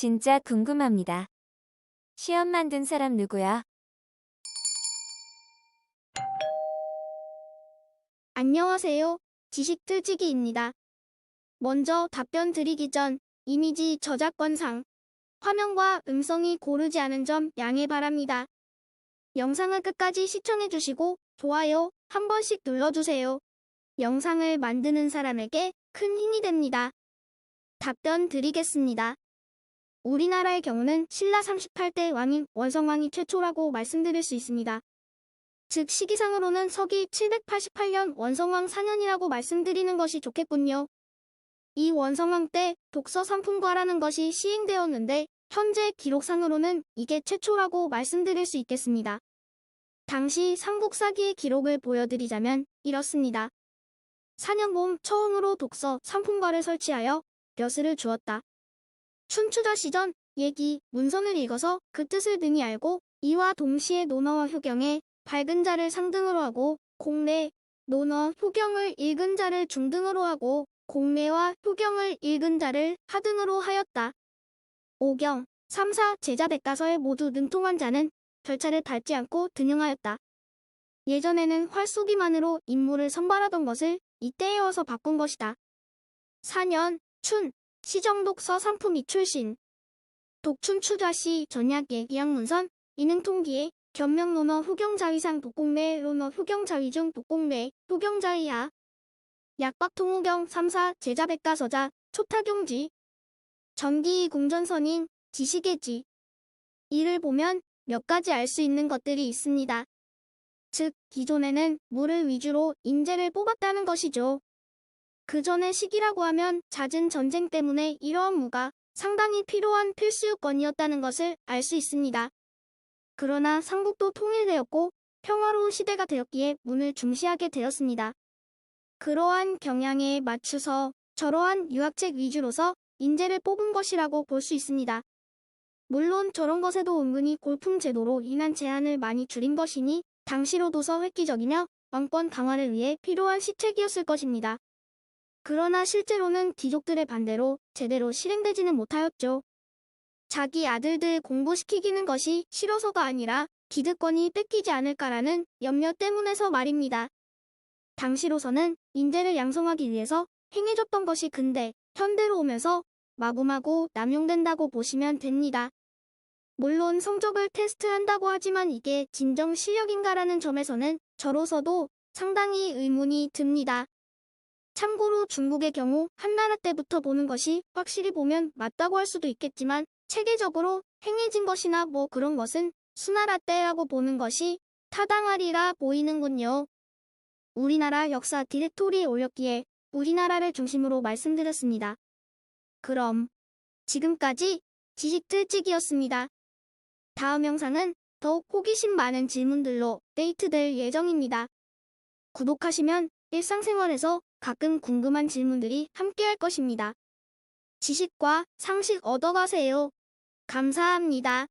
진짜 궁금합니다. 시험 만든 사람 누구야? 안녕하세요. 지식틀치기입니다. 먼저 답변 드리기 전 이미지 저작권상 화면과 음성이 고르지 않은 점 양해 바랍니다. 영상을 끝까지 시청해주시고 좋아요 한 번씩 눌러주세요. 영상을 만드는 사람에게 큰 힘이 됩니다. 답변 드리겠습니다. 우리나라의 경우는 신라 38대 왕인 원성왕이 최초라고 말씀드릴 수 있습니다. 즉 시기상으로는 서기 788년 원성왕 4년이라고 말씀드리는 것이 좋겠군요. 이 원성왕 때 독서 삼품과라는 것이 시행되었는데 현재 기록상으로는 이게 최초라고 말씀드릴 수 있겠습니다. 당시 삼국사기의 기록을 보여드리자면 이렇습니다. 4년 봄 처음으로 독서 삼품과를 설치하여 벼슬을 주었다. 춘추자 시전 얘기 문선을 읽어서 그 뜻을 능히 알고 이와 동시에 논어와 효경에 밝은 자를 상등으로 하고 공례, 논어, 효경을 읽은 자를 중등으로 하고 공례와 효경을 읽은 자를 하등으로 하였다. 오경, 3, 4 제자백가서에 모두 능통한 자는 절차를 밟지 않고 등용하였다. 예전에는 활 쏘기만으로 인물을 선발하던 것을 이때에 와서 바꾼 것이다. 4년, 춘, 시정독서 상품이 출신. 독춘추자시 전약 예기양문선, 이능통기에 견명논어 후경자위상 독공례 논어 후경자위중 독공례 후경자위하 약박통우경 3사 제자백가서자 초타경지 전기 공전선인 지시계지. 이를 보면 몇 가지 알 수 있는 것들이 있습니다. 즉 기존에는 물을 위주로 인재를 뽑았다는 것이죠. 그 전의 시기라고 하면 잦은 전쟁 때문에 이러한 무가 상당히 필요한 필수 요건이었다는 것을 알 수 있습니다. 그러나 삼국도 통일되었고 평화로운 시대가 되었기에 문을 중시하게 되었습니다. 그러한 경향에 맞춰서 저러한 유학책 위주로서 인재를 뽑은 것이라고 볼 수 있습니다. 물론 저런 것에도 은근히 골품 제도로 인한 제한을 많이 줄인 것이니 당시로도서 획기적이며 왕권 강화를 위해 필요한 시책이었을 것입니다. 그러나 실제로는 귀족들의 반대로 제대로 실행되지는 못하였죠. 자기 아들들 공부시키기는 것이 싫어서가 아니라 기득권이 뺏기지 않을까라는 염려 때문에서 말입니다. 당시로서는 인재를 양성하기 위해서 행해졌던 것이 근데 현대로 오면서 마구마구 남용된다고 보시면 됩니다. 물론 성적을 테스트한다고 하지만 이게 진정 실력인가라는 점에서는 저로서도 상당히 의문이 듭니다. 참고로 중국의 경우 한나라 때부터 보는 것이 확실히 보면 맞다고 할 수도 있겠지만 체계적으로 행해진 것이나 뭐 그런 것은 수나라 때라고 보는 것이 타당하리라 보이는군요. 우리나라 역사 디렉토리에 올렸기에 우리나라를 중심으로 말씀드렸습니다. 그럼 지금까지 지식틀치기였습니다. 다음 영상은 더욱 호기심 많은 질문들로 업데이트될 예정입니다. 구독하시면 일상생활에서 가끔 궁금한 질문들이 함께할 것입니다. 지식과 상식 얻어가세요. 감사합니다.